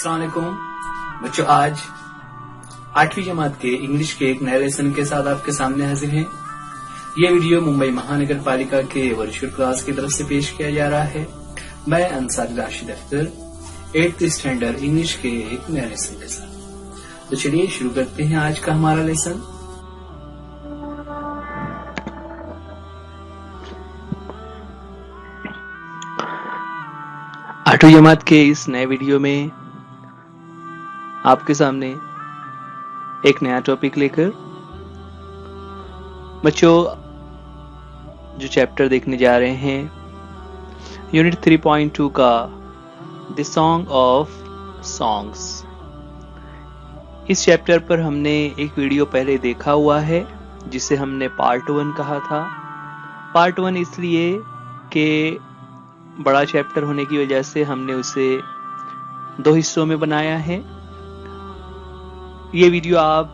अस्सलाम वालेकुम बच्चों, आज 8वीं जमात के इंग्लिश के एक नए लेसन के साथ आपके सामने हाजिर हैं। यह वीडियो मुंबई महानगर पालिका के वर्चुअल क्लास की तरफ से पेश किया जा रहा है। मैं Ansari Rashid Akhtar 8th standard English के एक नए लेसन के साथ। तो चलिए शुरू करते हैं आज का हमारा लेसन। आठवीं जमात के इस नए वीडियो में आपके सामने एक नया टॉपिक लेकर बच्चों जो चैप्टर देखने जा रहे हैं यूनिट 3.2 का द सॉन्ग ऑफ सॉन्ग्स। इस चैप्टर पर हमने एक वीडियो पहले देखा हुआ है जिसे हमने पार्ट 1 कहा था। पार्ट 1 इसलिए कि बड़ा चैप्टर होने की वजह से हमने उसे 2 हिस्सों में बनाया है। ये वीडियो आप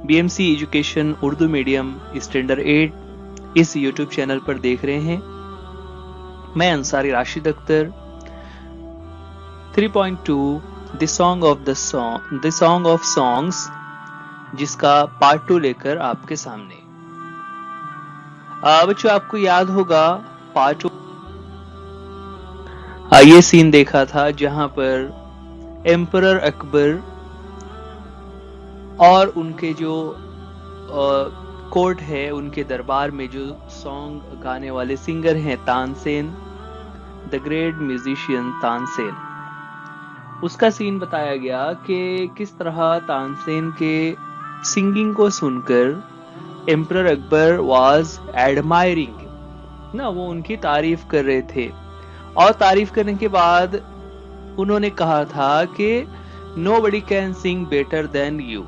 BMC education Urdu medium standard 8 इस YouTube चैनल पर देख रहे हैं। मैं Ansari Rashid Akhtar 3.2 the song of songs जिसका पार्ट 2 लेकर आपके सामने। बच्चों आपको याद होगा पार्ट ये सीन देखा था जहां पर एम्परर अकबर और उनके जो कोर्ट है उनके दरबार में जो सॉन्ग गाने वाले सिंगर हैं Tansen, the great musician Tansen, उसका सीन बताया गया कि किस तरह तानसेन के सिंगिंग को सुनकर एम्परर अकबर वाज एडमायरिंग ना, वो उनकी तारीफ कर रहे थे। और तारीफ करने के बाद उन्होंने कहा था कि nobody can sing better then you,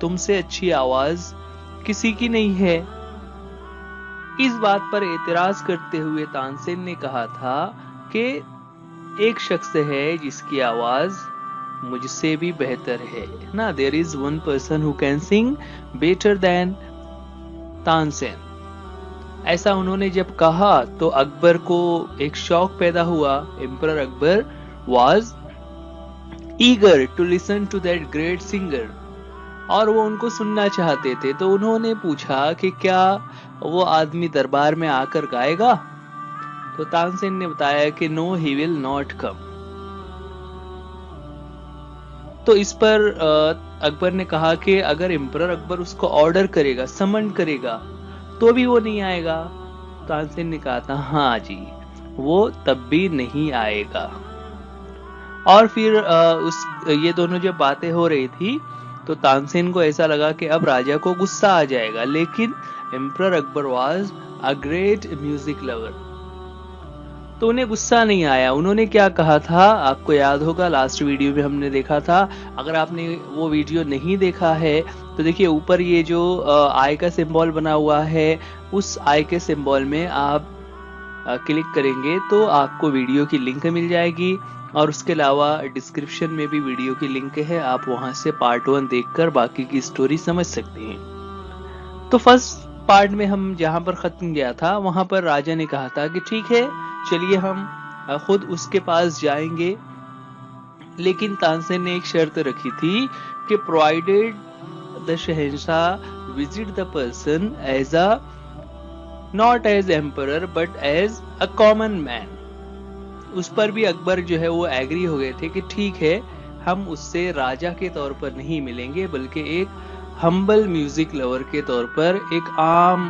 तुमसे अच्छी आवाज किसी की नहीं है। इस बात पर एतराज करते हुए तानसेन ने कहा था कि एक शख्स है जिसकी आवाज मुझसे भी बेहतर है ना, there is one person who can sing better than Tansen. ऐसा उन्होंने जब कहा तो अकबर को एक शौक पैदा हुआ। Emperor Akbar was eager to listen to that great singer, और वो उनको सुनना चाहते थे। तो उन्होंने पूछा कि क्या वो आदमी दरबार में आकर गाएगा? तो तानसेन ने बताया कि no, he will not come. तो इस पर अकबर ने कहा कि अगर एम्परर अकबर उसको ऑर्डर करेगा, समन करेगा, तो भी वो नहीं आएगा। तानसेन ने कहा था हाँ जी, वो तब भी नहीं आएगा। और फिर ये दोनों जब बातें हो रही थी तो तानसेन को ऐसा लगा कि अब राजा को गुस्सा आ जाएगा, लेकिन emperor Akbar was a great music lover, तो उन्हें गुस्सा नहीं आया। उन्होंने क्या कहा था आपको याद होगा, लास्ट वीडियो में हमने देखा था। अगर आपने वो वीडियो नहीं देखा है तो देखिए ऊपर ये जो आई का सिंबल बना हुआ है, उस आई के सिंबल में आप क्लिक करेंगे तो आपको वीडियो की लिंक मिल जाएगी, और उसके अलावा डिस्क्रिप्शन में भी वीडियो की लिंक है, आप वहां से पार्ट 1 देखकर बाकी की स्टोरी समझ सकते हैं। तो फर्स्ट पार्ट में हम जहां पर खत्म गया था वहां पर राजा ने कहा था कि ठीक है चलिए हम खुद उसके पास जाएंगे, लेकिन तानसेन ने एक शर्त रखी थी कि provided the Shahenshah visit the person as a not as emperor but as a common man. उस पर भी अकबर जो है वो एग्री हो गए थे कि ठीक है, हम उससे राजा के तौर पर नहीं मिलेंगे बल्कि एक हम्बल म्यूजिक लवर के तौर पर, एक आम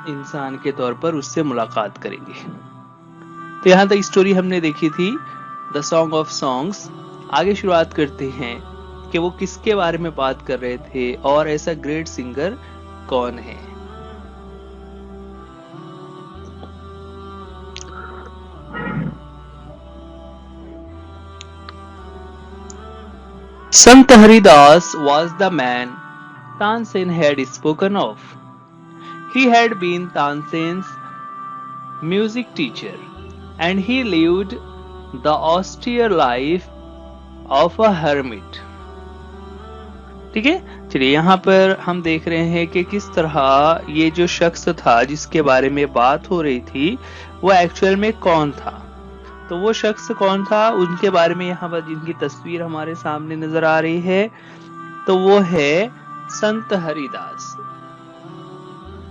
इंसान के तौर पर उससे मुलाकात करेंगे। तो यहां तक स्टोरी हमने देखी थी द सॉन्ग ऑफ सॉन्ग्स। आगे शुरुआत करते हैं कि वो किसके बारे में बात कर रहे थे और ऐसा ग्रेट सिंगर कौन है। Sant Haridas was the man Tansen had spoken of. He had been Tansen's music teacher and he lived the austere life of a hermit. ठीक है, चलिए यहाँ पर हम देख रहे हैं कि किस तरह ये जो शख्स था जिसके बारे में बात हो रही थी वो एक्चुअल में कौन था। तो वो शख्स कौन था, उनके बारे में यहाँ पर जिनकी तस्वीर हमारे सामने नजर आ रही है, तो वो है संत हरिदास।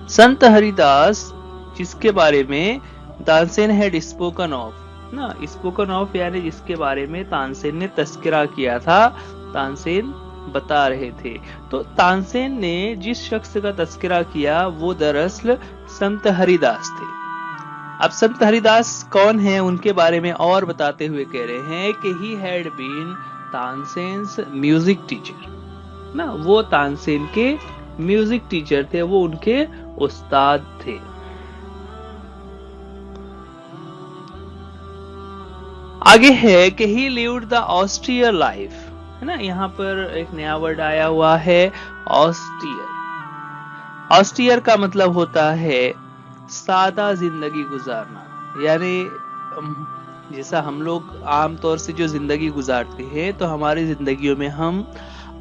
संत हरिदास जिसके बारे में तानसेन हैड स्पोकन ऑफ ना, स्पोकन ऑफ यानी जिसके बारे में तानसेन ने तस्करा किया था, तानसेन बता रहे थे। तो तानसेन ने जिस शख्स का तस्करा किया वो दरअसल संत हरिदास थे। अब संत हरिदास कौन है, उनके बारे में और बताते हुए कह रहे हैं कि he had been Tansen's music teacher ना, वो तानसेन के म्यूजिक टीचर थे, वो उनके उस्ताद थे। आगे है कि ही लिव्ड द ऑस्टियर लाइफ, है ना, यहाँ पर एक नया वर्ड आया हुआ है ऑस्टियर। ऑस्टियर का मतलब होता है सादा जिंदगी गुजारना, यानी जैसा हम लोग आमतौर से जो जिंदगी गुजारते हैं, तो हमारी जिंदगियों में हम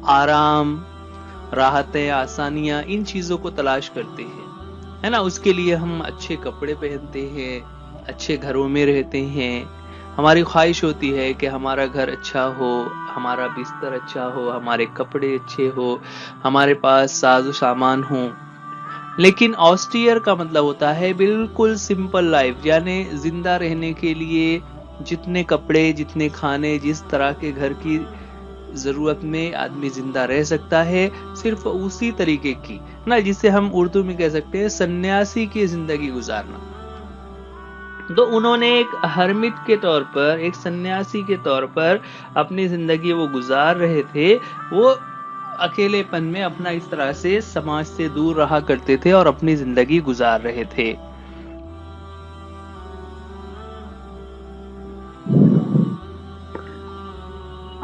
आराम, राहतें, आसानियां, इन चीजों को तलाश करते हैं, है ना। उसके लिए हम अच्छे कपड़े पहनते हैं, अच्छे घरों में रहते हैं, हमारी ख्वाहिश होती है कि हमारा घर अच्छा हो, हमारा बिस्तर अच्छा हो, हमारे कपड़े अच्छे हो, हमारे पास साजो सामान हो। लेकिन ऑस्टियर का मतलब होता है बिल्कुल सिंपल लाइफ, यानी जिंदा रहने के लिए जितने कपड़े, जितने खाने, जिस तरह के घर की जरूरत में आदमी जिंदा रह सकता है, सिर्फ उसी तरीके की ना, जिसे हम उर्दू में कह सकते हैं सन्यासी की जिंदगी गुजारना। तो उन्होंने एक हर्मिट के तौर पर, एक सन्यासी के तौर पर अपनी जिंदगी वो गुजार रहे थे। वो अकेलेपन में अपना इस तरह से समाज से दूर रहा करते थे और अपनी जिंदगी गुजार रहे थे।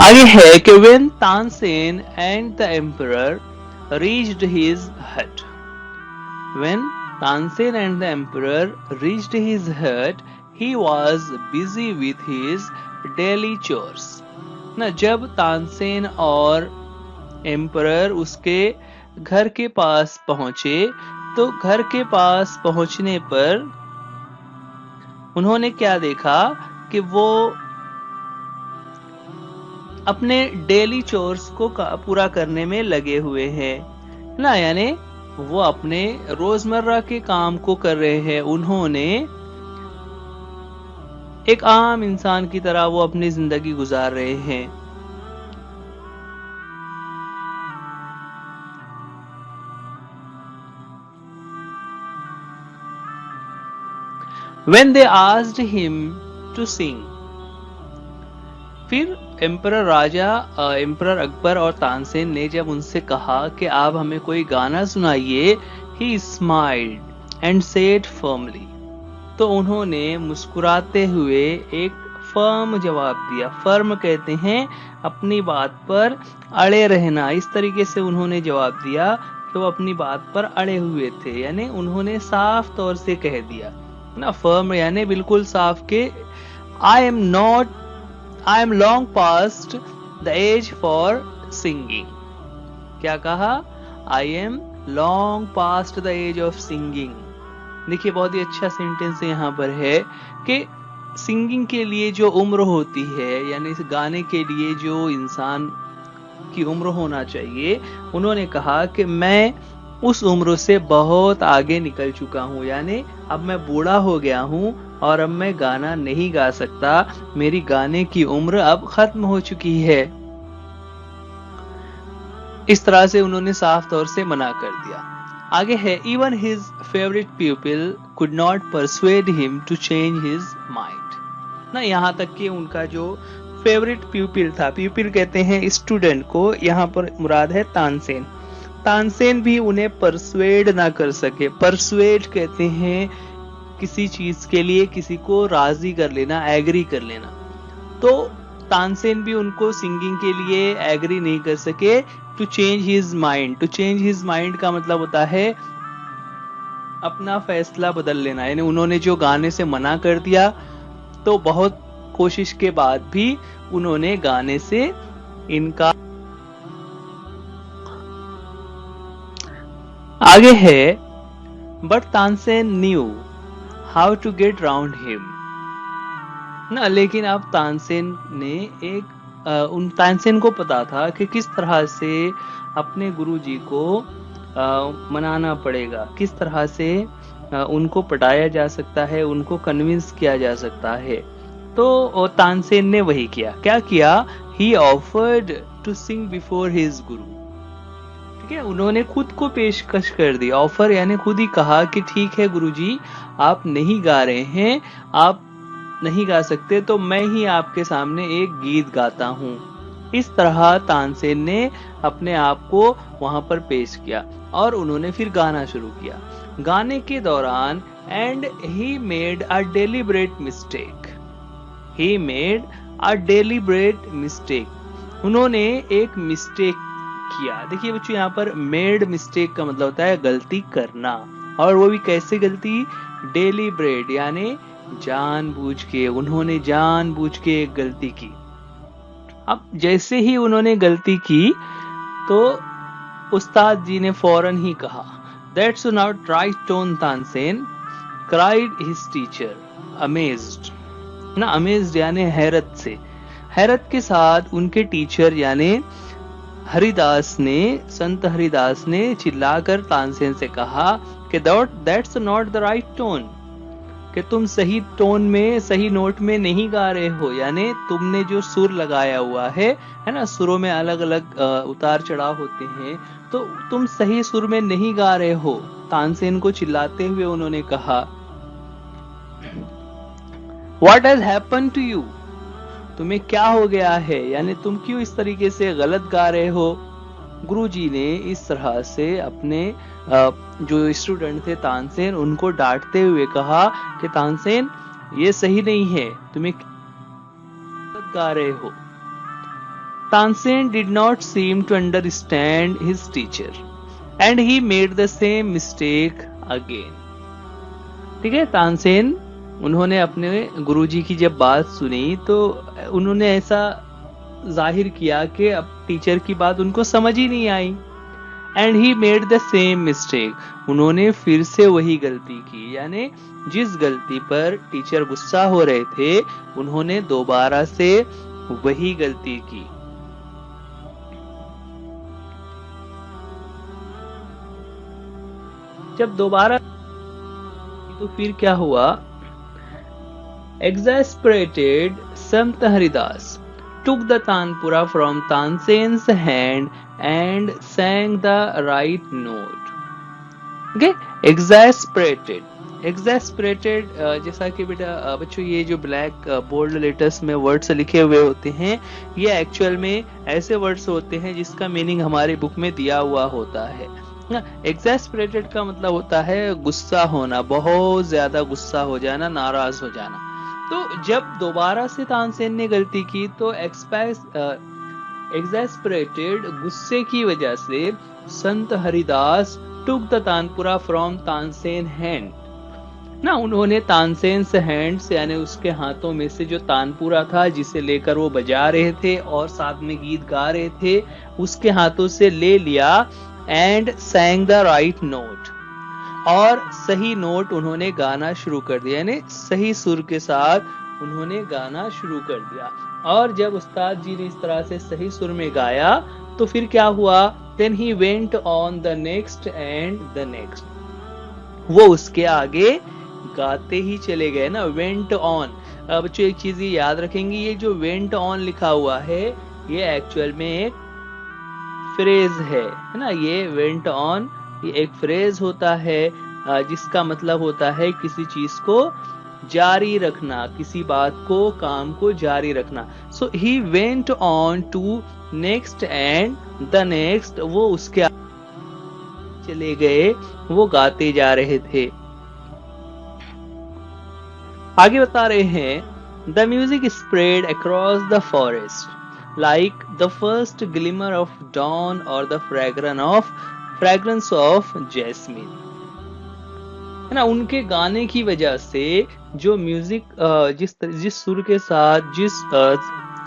आगे है कि when Tansen and the emperor reached his hut, when Tansen and the emperor reached his hut, he was busy with his daily chores। ना, जब तानसेन और एम्परर उसके घर के पास पहुंचे, तो घर के पास पहुंचने पर उन्होंने क्या देखा कि वो अपने डेली चोर्स को पूरा करने में लगे हुए हैं ना, यानी वो अपने रोजमर्रा के काम को कर रहे हैं। उन्होंने एक आम इंसान की तरह वो अपनी जिंदगी गुजार रहे हैं। When they asked him to sing, फिर एम्परर अकबर और तानसेन ने जब उनसे कहा कि आप हमें कोई गाना सुनाइए, ही स्माइल्ड एंड सेड फर्मली, तो उन्होंने मुस्कुराते हुए एक फर्म जवाब दिया। फर्म कहते हैं अपनी बात पर अड़े रहना। इस तरीके से उन्होंने जवाब दिया कि वो अपनी बात पर अड़े हुए थे, यानी उन्होंने साफ तौर से कह दिया ना, फर्म यानी बिल्कुल साफ के I am long past the age for singing. क्या कहा? I am long past the age of singing. देखिए बहुत ही अच्छा सेंटेंस यहाँ पर है कि सिंगिंग के लिए जो उम्र होती है, यानी इस गाने के लिए जो इंसान की उम्र होना चाहिए, उन्होंने कहा कि मैं उस उम्र से बहुत आगे निकल चुका हूँ, यानी अब मैं बूढ़ा हो गया हूँ और अब मैं गाना नहीं गा सकता, मेरी गाने की उम्र अब खत्म हो चुकी है। इस तरह से उन्होंने साफ तौर से मना कर दिया। आगे है, even his favourite people could not persuade him to change his mind ना, यहाँ तक कि उनका जो फेवरेट प्यूपिल था, प्यूपिल कहते हैं स्टूडेंट को, यहाँ पर मुराद है तानसेन, तानसेन भी उन्हें परसुएड ना कर सके। परसुएड कहते हैं किसी चीज के लिए किसी को राजी कर लेना, एग्री कर लेना। तो तानसेन भी उनको सिंगिंग के लिए एग्री नहीं कर सके। To change his mind, to change his mind का मतलब होता है अपना फैसला बदल लेना, यानी उन्होंने जो गाने से मना कर दिया, तो बहुत कोशिश के बाद भी उन्होंने गाने से इनकार। आगे है, but Tansen knew how to get round him ना। लेकिन अब तानसेन ने उन तानसेन को पता था कि किस तरह से अपने गुरुजी को मनाना पड़ेगा, किस तरह से उनको पटाया जा सकता है, उनको कन्विंस किया जा सकता है। तो तानसेन ने वही किया। क्या किया? He offered to sing before his guru. ठीक है, उन्होंने खुद को पेशकश कर दी। ऑफर यानी खुद ही कहा कि ठीक है गुरुजी, आप नहीं गा रहे हैं, आप नहीं गा सकते, तो मैं ही आपके सामने एक गीत गाता हूँ। इस तरह तानसेन ने अपने आप को वहां पर पेश किया और उन्होंने फिर गाना शुरू किया। गाने के दौरान and he made a deliberate mistake, he made a deliberate mistake, उन्होंने एक मिस्टेक किया। देखिए बच्चों, यहाँ पर मेड मिस्टेक का मतलब होता है गलती करना, और वो भी कैसे गलती? डेलिब्रेट यानी जानबूझ के, उन्होंने जानबूझ के एक गलती की। अब जैसे ही उन्होंने गलती की तो उस्ताद जी ने फौरन ही कहा, that's not right tone Tansen, cried his teacher amazed. ना, अमेज्ड यानी हैरत से, हैरत के साथ उनके टीचर यानी हरिदास ने, संत हरिदास ने चिल्लाकर तानसेन से कहा कि that's not the right tone, कि तुम सही टोन में, सही नोट में नहीं गा रहे हो, यानी तुमने जो सुर लगाया हुआ है ना, सुरों में अलग अलग उतार चढ़ाव होते हैं, तो तुम सही सुर में नहीं गा रहे हो। तानसेन को चिल्लाते हुए उन्होंने कहा, what has happened to you, तुम्हें क्या हो गया है, यानी तुम क्यों इस तरीके से गलत गा रहे हो। गुरुजी ने इस तरह से अपने जो स्टूडेंट थे तानसेन, उनको डांटते हुए कहा कि तानसेन, ये सही नहीं है, तुम्हें गलत गा रहे हो। Tansen did not seem to understand his teacher and he made the same mistake again. ठीक है, तानसेन, उन्होंने अपने गुरुजी की जब बात सुनी तो उन्होंने ऐसा जाहिर किया कि अब टीचर की बात उनको समझ ही नहीं आई। And he made the same mistake, उन्होंने फिर से वही गलती की, यानी जिस गलती पर टीचर गुस्सा हो रहे थे, उन्होंने दोबारा से वही गलती की। जब दोबारा तो फिर क्या हुआ? Exasperated, Sant Haridas took the tanpura from Tansen's hand and sang the right note. Okay, exasperated, exasperated जैसा कि बेटा बच्चों, ये जो ब्लैक बोल्ड लेटर्स में वर्ड्स लिखे हुए होते हैं, ये एक्चुअल में ऐसे वर्ड्स होते हैं जिसका मीनिंग हमारे बुक में दिया हुआ होता है। एक्सैस्परेटेड का मतलब होता है गुस्सा होना, बहुत ज्यादा गुस्सा हो जाना, नाराज हो जाना। तो जब दोबारा से तानसेन ने गलती की तो एक्सैस्परेटेड, गुस्से की वजह से, संत Haridas took the tanpura from Tansen hand, ना, उन्होंने तानसेन से हैंड से यानी उसके हाथों में से जो तानपुरा था जिसे लेकर वो बजा रहे थे और साथ में गीत गा रहे थे, उसके हाथों से ले लिया and sang the right note, और सही नोट उन्होंने गाना शुरू कर दिया, यानी सही सुर के साथ उन्होंने गाना शुरू कर दिया। और जब उस्ताद जी ने इस तरह से सही सुर में गाया तो फिर क्या हुआ? Then he went on the next and the next, वो उसके आगे गाते ही चले गए ना, वेंट ऑन। बच्चों एक चीज याद रखेंगे, ये जो वेंट ऑन लिखा हुआ है ये एक्चुअल में एक फ्रेज है ना, ये वेंट ऑन ये एक फ्रेज होता है जिसका मतलब होता है किसी चीज को जारी रखना, किसी बात को, काम को जारी रखना। So he went on to next and the next, वो उसके चले गए, वो गाते जा रहे थे। आगे बता रहे हैं, the music spread across the forest like the first glimmer of dawn और द फ्रेग्रेंस ऑफ जैस्मिन, है ना। उनके गाने की वजह से जो म्यूजिक जिस सुर के साथ, जिस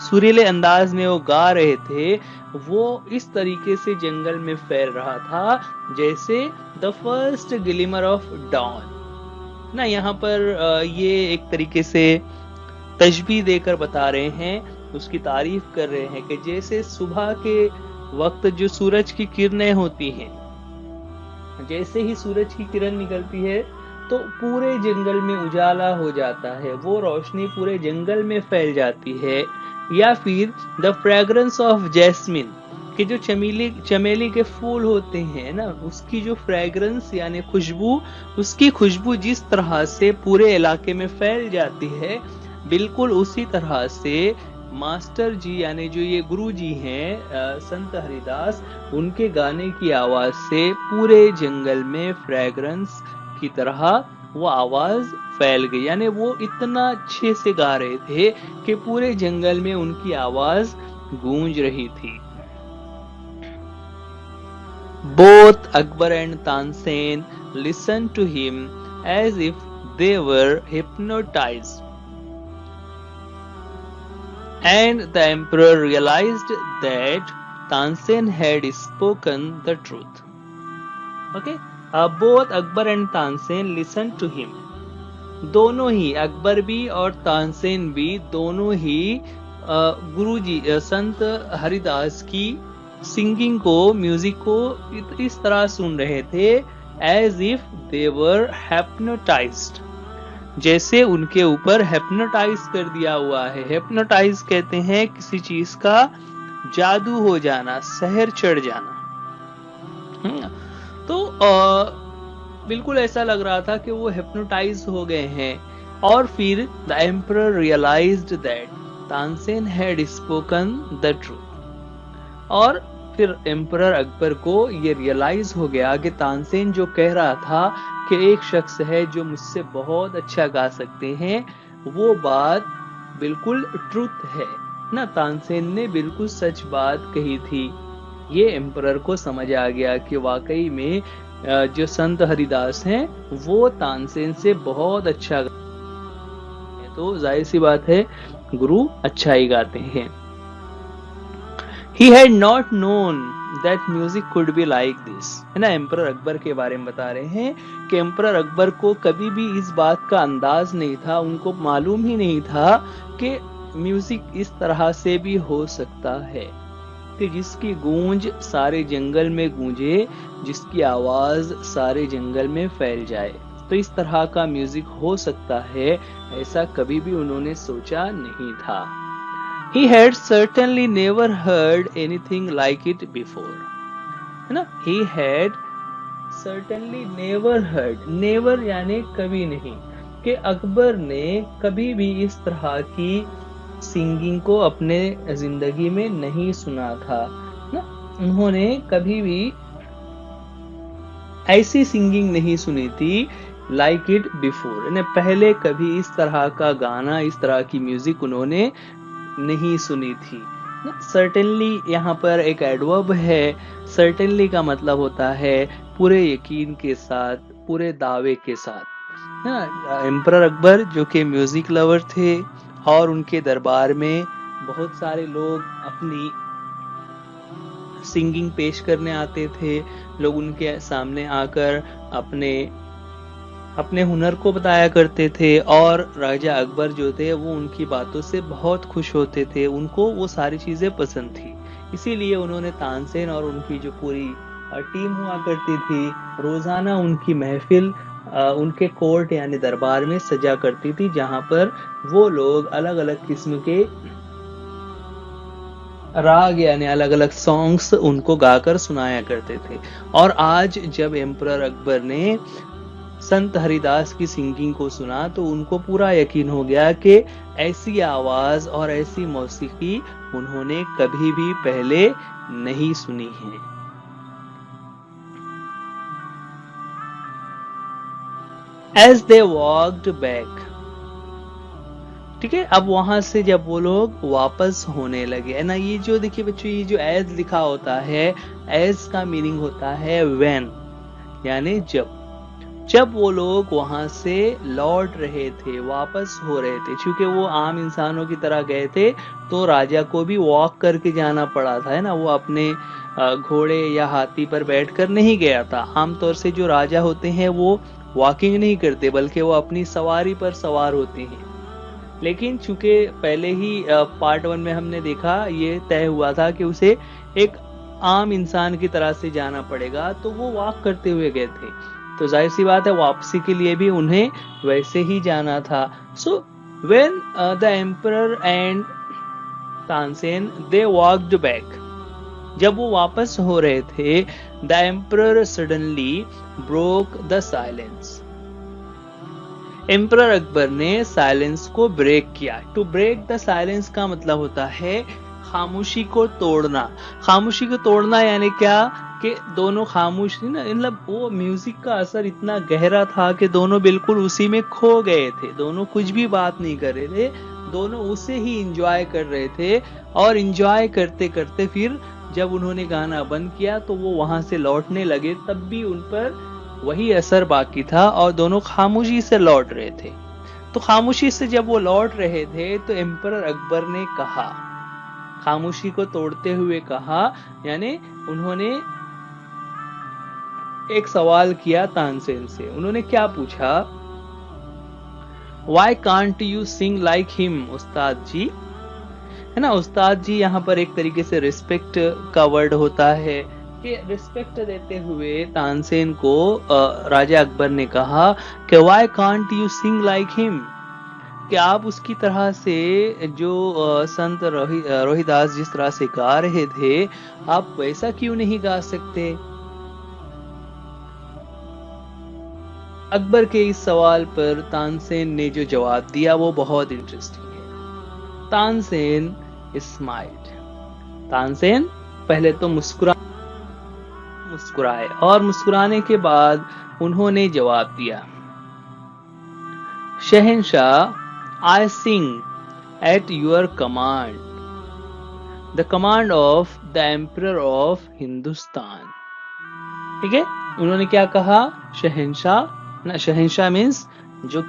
सुरीले अंदाज में वो गा रहे थे, वो इस तरीके से जंगल में फैल रहा था जैसे the first glimmer of dawn ना। यहाँ पर ये एक तरीके से तशबीह देकर बता रहे हैं, उसकी तारीफ कर रहे हैं कि जैसे सुबह के वक्त जो सूरज की किरणें होती हैं, जैसे ही सूरज की किरण निकलती है तो पूरे जंगल में उजाला हो जाता है, वो रोशनी पूरे जंगल में फैल जाती है। या फिर द फ्रेग्रेंस ऑफ जैस्मिन, कि जो चमेली के फूल होते हैं ना, उसकी जो फ्रेग्रेंस यानी खुशबू, उसकी खुशबू जिस तरह से पूरे इलाके में फैल जाती है, बिल्कुल उसी तरह से मास्टर जी यानी जो ये गुरु जी हैं संत हरिदास, उनके गाने की आवाज से पूरे जंगल में फ्रेग्रेंस की तरह वो आवाज फैल गई। यानी वो इतना अच्छे से गा रहे थे कि पूरे जंगल में उनकी आवाज गूंज रही थी। Both Akbar and Tansen listened to him as if they were hypnotized. And the emperor realized that Tansen had spoken the truth. Okay? Both Akbar and Tansen listened to him. दोनों ही, अकबर भी और तानसेन भी, दोनों ही गुरुजी संत हरिदास की सिंगिंग को, music को इस तरह सुन रहे थे as if they were hypnotized, जैसे उनके ऊपर हिप्नोटाइज कर दिया हुआ है। हिप्नोटाइज कहते हैं किसी चीज का जादू हो जाना, सहर चढ़ जाना। तो बिल्कुल ऐसा लग रहा था कि वो हिप्नोटाइज हो गए हैं। और फिर the emperor realised that Tansen had spoken the truth, और फिर एम्परर अकबर को ये रियलाइज हो गया कि तानसेन जो कह रहा था कि एक शख्स है जो मुझसे बहुत अच्छा गा सकते हैं, वो बात बिल्कुल ट्रुथ है ना, तानसेन ने बिल्कुल सच बात कही थी। ये एम्परर को समझ आ गया कि वाकई में जो संत हरिदास हैं वो तानसेन से बहुत अच्छा गाते हैं, तो जाहिर सी बात है गुरु अच्छा ही गाते हैं। He had not known that music could be like this, है ना। एम्परर अकबर के बारे में बता रहे हैं कि एम्परर अकबर को कभी भी इस बात का अंदाज नहीं था, उनको मालूम ही नहीं था कि म्यूजिक इस तरह से भी हो सकता है कि जिसकी गूंज सारे जंगल में गूंजे, जिसकी आवाज सारे जंगल में फैल जाए। तो इस तरह का म्यूजिक हो सकता है, ऐसा कभी भी उन्होंने सोचा नहीं था। He had certainly never heard anything like it before, है ना। He had certainly never heard, never यानी कभी नहीं, कि अकबर ने कभी भी इस तरह की सिंगिंग को अपने जिंदगी में नहीं सुना था ना। उन्होंने कभी भी ऐसी सिंगिंग नहीं सुनी थी लाइक इट बिफोर, यानी पहले कभी इस तरह का गाना, इस तरह की म्यूजिक उन्होंने नहीं सुनी थी। सर्टेनली यहाँ पर एक एडवर्ब है। सर्टेनली का मतलब होता है पूरे यकीन के साथ, पूरे दावे के साथ। एम्परर अकबर जो कि म्यूजिक लवर थे और उनके दरबार में बहुत सारे लोग अपनी सिंगिंग पेश करने आते थे। लोग उनके सामने आकर अपने हुनर को बताया करते थे, और राजा अकबर जो थे वो उनकी बातों से बहुत खुश होते थे, उनको वो सारी चीजें पसंद थी। इसीलिए उन्होंने तानसेन और उनकी जो पूरी टीम हुआ करती थी, रोजाना उनकी महफिल उनके कोर्ट यानी दरबार में सजा करती थी, जहां पर वो लोग अलग अलग किस्म के राग यानी अलग अलग सॉन्ग्स उनको गाकर सुनाया करते थे। और आज जब एम्परर अकबर ने संत हरिदास की सिंगिंग को सुना तो उनको पूरा यकीन हो गया कि ऐसी आवाज और ऐसी मौसीकी उन्होंने कभी भी पहले नहीं सुनी है। As they walked back, ठीक है। अब वहां से जब वो लोग वापस होने लगे, है ना। ये जो देखिए बच्चों, ये जो एज लिखा होता है, एज का मीनिंग होता है व्हेन, यानी जब वो लोग वहां से लौट रहे थे, वापस हो रहे थे। क्योंकि वो आम इंसानों की तरह गए थे तो राजा को भी वॉक करके जाना पड़ा था, है ना। वो अपने घोड़े या हाथी पर बैठकर नहीं गया था। आमतौर से जो राजा होते हैं वो वॉकिंग नहीं करते, बल्कि वो अपनी सवारी पर सवार होते हैं। लेकिन चूंकि पहले ही पार्ट 1 में हमने देखा, ये तय हुआ था कि उसे एक आम इंसान की तरह से जाना पड़ेगा, तो वो वॉक करते हुए गए थे, तो जाहिर सी बात है वापसी के लिए भी उन्हें वैसे ही जाना था। So when the emperor and Tansen they walked back, जब वो वापस हो रहे थे, the emperor suddenly broke the silence, emperor Akbar ने साइलेंस को ब्रेक किया। टू ब्रेक द साइलेंस का मतलब होता है खामोशी को तोड़ना। खामोशी को तोड़ना यानी क्या कि दोनों खामोश थी ना, मतलब वो म्यूजिक का असर इतना गहरा था कि दोनों बिल्कुल उसी में खो गए थे, दोनों कुछ भी बात नहीं कर रहे थे, दोनों उसे ही इंजॉय कर रहे थे। और इंजॉय करते करते फिर जब उन्होंने गाना बंद किया तो वो वहां से लौटने लगे, तब भी उन पर वही असर बाकी था और दोनों खामोशी से लौट रहे थे। तो खामोशी से जब वो लौट रहे थे तो एम्परर अकबर ने कहा, खामोशी को तोड़ते हुए कहा, यानी उन्होंने एक सवाल किया तानसेन से। उन्होंने क्या पूछा, why can't you sing like him उस्ताद जी, है ना। उस्ताद जी यहाँ पर एक तरीके से रिस्पेक्ट का वर्ड होता है, कि रिस्पेक्ट देते हुए तानसेन को राजा अकबर ने कहा कि why can't you sing like him, कि आप उसकी तरह से जो संत रोहिदास जिस तरह से गा रहे थे, आप वैसा क्यों नहीं गा सकते। अकबर के इस सवाल पर तानसेन ने जो जवाब दिया वो बहुत इंटरेस्टिंग है। तानसेन स्माइल्ड, तानसेन पहले तो मुस्कुराए और मुस्कुराने के बाद उन्होंने जवाब दिया, शहंशाह, I sing at your command, the command of the Emperor of Hindustan। ठीक है, उन्होंने क्या कहा, शहंशाह ना, शहंशाह मीन्स जो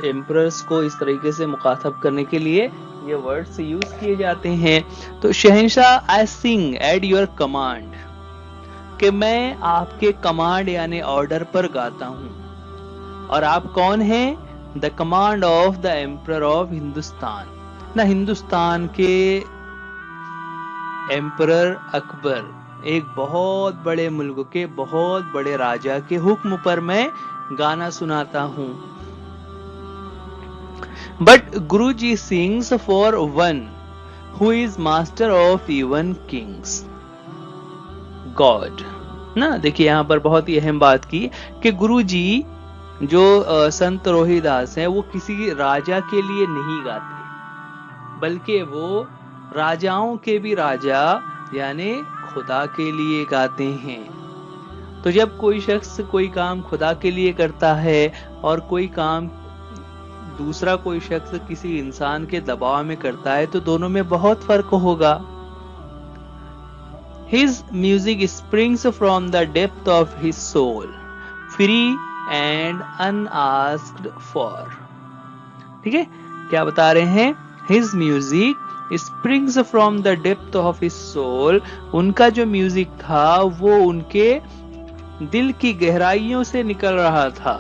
एम्परर्स को इस तरीके से मुखातब करने के लिए ये वर्ड्स यूज किए जाते हैं। तो शहंशाह, I sing at your command, कि मैं आपके कमांड यानी ऑर्डर पर गाता हूं। और आप कौन हैं, the command of the emperor of Hindustan, ना हिंदुस्तान के एम्परर अकबर, एक बहुत बड़े मुल्क के बहुत बड़े राजा के हुक्म पर मैं गाना सुनाता हूं। But Guruji sings for one who is master of even Kings, God. ना देखिए यहां पर बहुत ही अहम बात की कि गुरुजी जो संत रोहिदास हैं वो किसी राजा के लिए नहीं गाते, बल्कि वो राजाओं के भी राजा यानी खुदा के लिए गाते हैं। तो जब कोई शख्स कोई काम खुदा के लिए करता है और कोई काम दूसरा कोई शख्स किसी इंसान के दबाव में करता है, तो दोनों में बहुत फर्क होगा। His music springs from the depth of his soul, free and unasked for। ठीक है, क्या बता रहे हैं, His music springs from the depth of his soul, उनका जो म्यूजिक था वो उनके दिल की गहराइयों से निकल रहा था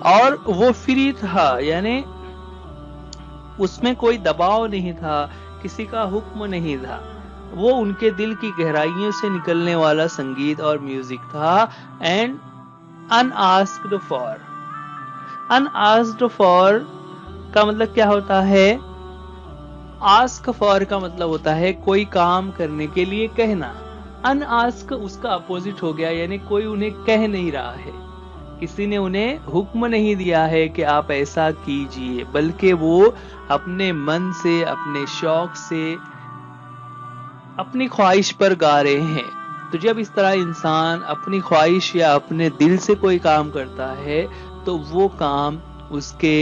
और वो फ्री था, यानी उसमें कोई दबाव नहीं था, किसी का हुक्म नहीं था, वो उनके दिल की गहराइयों से निकलने वाला संगीत और म्यूजिक था। एंड अनआस्क्ड फॉर, अनआस्क्ड फॉर का मतलब क्या होता है, आस्क फॉर का मतलब होता है कोई काम करने के लिए कहना, अनआस्क उसका अपोजिट हो गया, यानी कोई उन्हें कह नहीं रहा है, किसी ने उन्हें हुक्म नहीं दिया है कि आप ऐसा कीजिए, बल्कि वो अपने मन से, अपने शौक से, अपनी ख्वाहिश पर गा रहे हैं। तो जब इस तरह इंसान अपनी ख्वाहिश या अपने दिल से कोई काम करता है तो वो काम उसके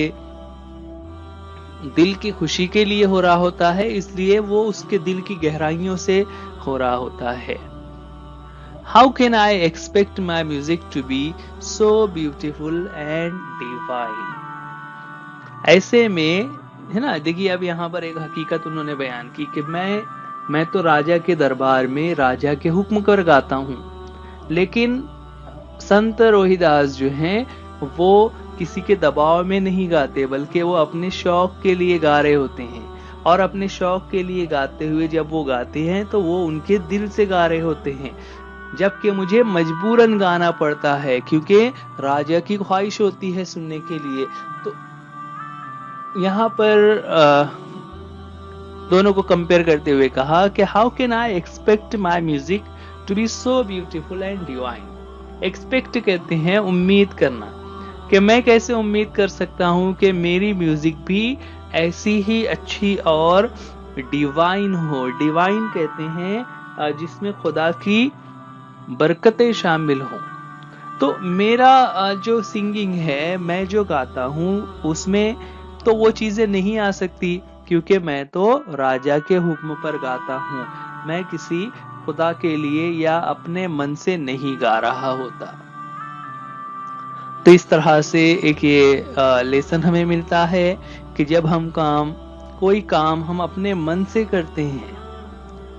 दिल की खुशी के लिए हो रहा होता है, इसलिए वो उसके दिल की गहराइयों से हो रहा होता है। How can I expect my music to be so beautiful and divine. ऐसे में है ना, देखिए अब यहाँ पर एक हकीकत उन्होंने बयान की कि मैं तो राजा के दरबार में राजा के हुक्म कर गाता हूं, लेकिन संत रोहिदास जो हैं वो किसी के दबाव में नहीं गाते, बल्कि वो अपने शौक के लिए गा रहे होते हैं। और अपने शौक के लिए गाते हुए जब वो गाते हैं तो वो उनके दिल से गा रहे होते हैं, जबकि मुझे मजबूरन गाना पड़ता है क्योंकि राजा की ख्वाहिश होती है सुनने के लिए। तो यहाँ पर दोनों को कंपेयर करते हुए कहा कि how can I expect my music to be so beautiful and divine. Expect कहते हैं उम्मीद करना, कि मैं कैसे उम्मीद कर सकता हूँ कि मेरी म्यूजिक भी ऐसी ही अच्छी और डिवाइन हो। डिवाइन कहते हैं जिसमें खुदा की बरकतें शामिल हों। तो मेरा जो सिंगिंग है, मैं जो गाता हूँ, उसमें तो वो चीजें नहीं आ सकती, क्योंकि मैं तो राजा के हुक्म पर गाता हूँ। मैं किसी खुदा के लिए या अपने मन से नहीं गा रहा होता। तो इस तरह से एक ये लेसन हमें मिलता है कि जब हम कोई काम हम अपने मन से करते हैं,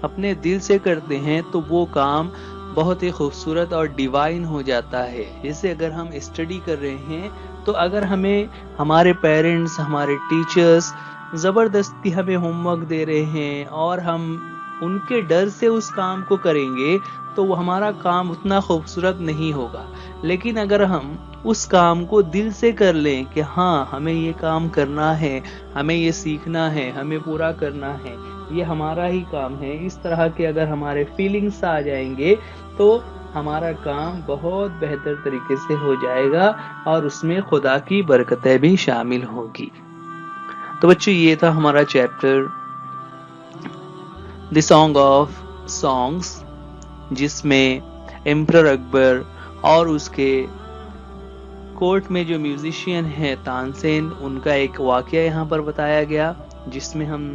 अपने दिल से करते हैं, तो वो काम बहुत ही खूबसूरत और डिवाइन हो जाता है। जैसे अगर हम स्टडी कर रहे हैं, तो अगर हमें हमारे पेरेंट्स, हमारे टीचर्स जबरदस्ती हमें होमवर्क दे रहे हैं और हम उनके डर से उस काम को करेंगे, तो वो हमारा काम उतना खूबसूरत नहीं होगा। लेकिन अगर हम उस काम को दिल से कर लें कि हाँ, हमें ये काम करना है, हमें ये सीखना है, हमें पूरा करना है, ये हमारा ही काम है, इस तरह के अगर हमारे फीलिंग्स आ जाएंगे, तो हमारा काम बहुत बेहतर तरीके से हो जाएगा और उसमें खुदा की बरकतें भी शामिल होगी। तो बच्चों, ये था हमारा chapter the song of songs, जिसमें एम्परर अकबर और उसके कोर्ट में जो म्यूजिशियन है तानसेन, उनका एक वाकया यहाँ पर बताया गया, जिसमें हम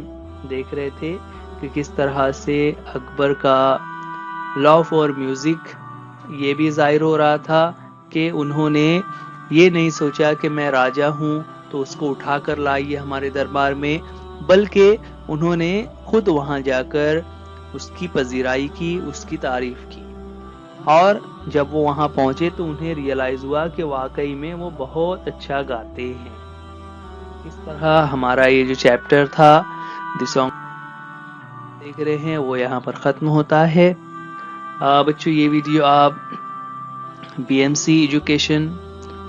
देख रहे थे कि किस तरह से अकबर का लव फॉर म्यूजिक ये भी जाहिर हो रहा था कि उन्होंने ये नहीं सोचा कि मैं राजा हूँ तो उसको उठा कर लाइए हमारे दरबार में, बल्कि उन्होंने खुद वहां जाकर उसकी पजीराई की, उसकी तारीफ की। और जब वो वहां पहुंचे तो उन्हें रियलाइज हुआ कि वाकई में वो बहुत अच्छा गाते हैं। इस तरह हमारा ये जो चैप्टर था द सॉन्ग देख रहे हैं वो यहाँ पर खत्म होता है। बच्चों, ये वीडियो आप BMC education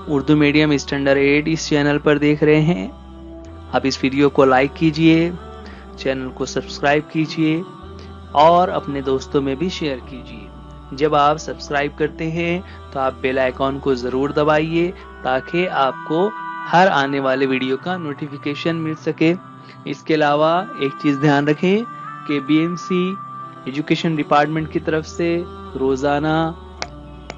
Urdu medium standard 8 इस चैनल पर देख रहे हैं। आप इस वीडियो को लाइक कीजिए, चैनल को सब्सक्राइब कीजिए और अपने दोस्तों में भी शेयर कीजिए। जब आप सब्सक्राइब करते हैं तो आप बेल आइकॉन को जरूर दबाइए ताकि आपको हर आने वाले वीडियो का नोटिफिकेशन मिल सके। इसके अलावा एक चीज ध्यान रखें कि BMC एजुकेशन डिपार्टमेंट की तरफ से रोजाना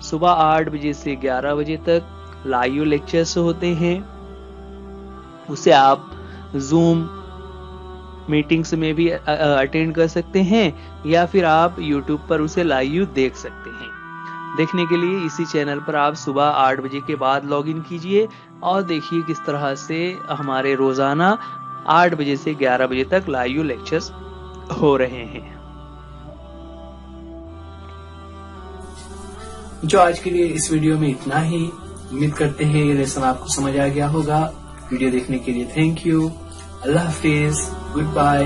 सुबह 8 बजे से 11 बजे तक लाइव लेक्चर्स होते हैं। उसे आप जूम मीटिंग्स में भी अटेंड कर सकते हैं या फिर आप YouTube पर उसे लाइव देख सकते हैं। देखने के लिए इसी चैनल पर आप सुबह 8 बजे के बाद लॉगिन कीजिए और देखिए किस तरह से हमारे रोजाना 8 बजे से 11 बजे तक लाइव लेक्चर्स हो रहे हैं। जो आज के लिए इस वीडियो में इतना ही। उम्मीद करते हैं ये लेसन आपको समझ आ गया होगा। वीडियो देखने के लिए थैंक यू। अल्लाह हाफिज, गुड बाय।